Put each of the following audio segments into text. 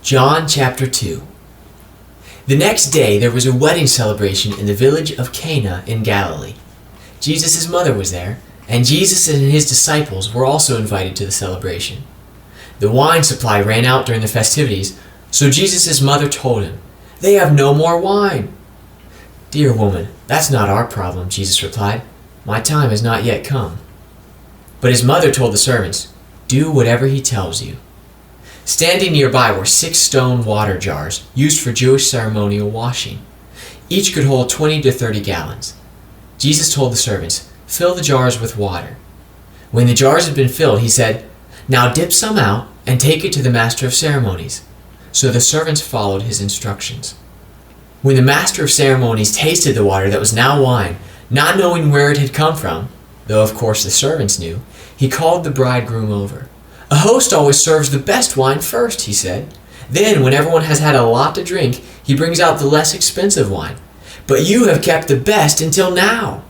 John chapter 2. The next day there was a wedding celebration in the village of Cana in Galilee. Jesus' mother was there, and Jesus and his disciples were also invited to the celebration. The wine supply ran out during the festivities, so Jesus' mother told him, "They have no more wine." "Dear woman, that's not our problem," Jesus replied. "My time has not yet come." But his mother told the servants, "Do whatever he tells you." Standing nearby were 6 stone water jars used for Jewish ceremonial washing. Each could hold 20 to 30 gallons. Jesus told the servants, "Fill the jars with water." When the jars had been filled, he said, "Now dip some out and take it to the master of ceremonies." So the servants followed his instructions. When the master of ceremonies tasted the water that was now wine, not knowing where it had come from, though of course the servants knew, he called the bridegroom over. "A host always serves the best wine first," he said. "Then, when everyone has had a lot to drink, he brings out the less expensive wine. But you have kept the best until now."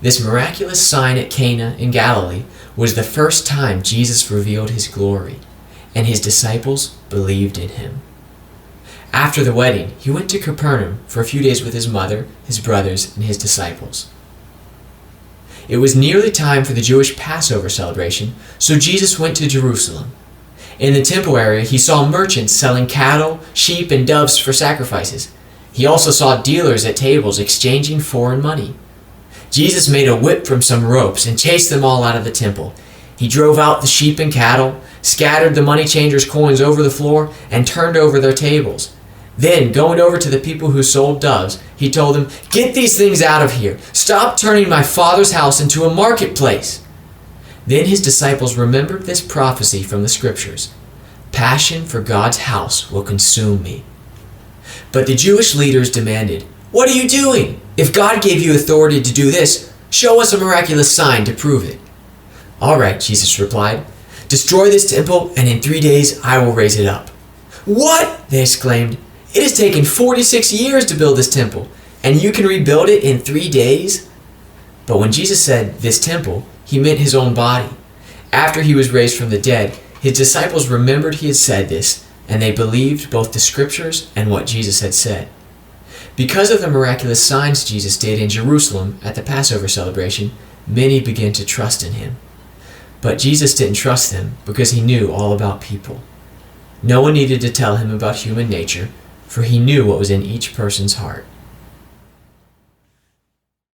This miraculous sign at Cana in Galilee was the first time Jesus revealed his glory, and his disciples believed in him. After the wedding, he went to Capernaum for a few days with his mother, his brothers, and his disciples. It was nearly time for the Jewish Passover celebration, so Jesus went to Jerusalem. In the temple area, he saw merchants selling cattle, sheep, and doves for sacrifices. He also saw dealers at tables exchanging foreign money. Jesus made a whip from some ropes and chased them all out of the temple. He drove out the sheep and cattle, scattered the money changers' coins over the floor, and turned over their tables. Then, going over to the people who sold doves, he told them, "Get these things out of here. Stop turning my Father's house into a marketplace." Then his disciples remembered this prophecy from the scriptures. "Passion for God's house will consume me." But the Jewish leaders demanded, "What are you doing? If God gave you authority to do this, show us a miraculous sign to prove it." "All right," Jesus replied. "Destroy this temple, and in 3 days I will raise it up." "What?" they exclaimed. "It has taken 46 years to build this temple, and you can rebuild it in 3 days?" But when Jesus said this temple, he meant his own body. After he was raised from the dead, his disciples remembered he had said this, and they believed both the scriptures and what Jesus had said. Because of the miraculous signs Jesus did in Jerusalem at the Passover celebration, many began to trust in him. But Jesus didn't trust them because he knew all about people. No one needed to tell him about human nature, for he knew what was in each person's heart.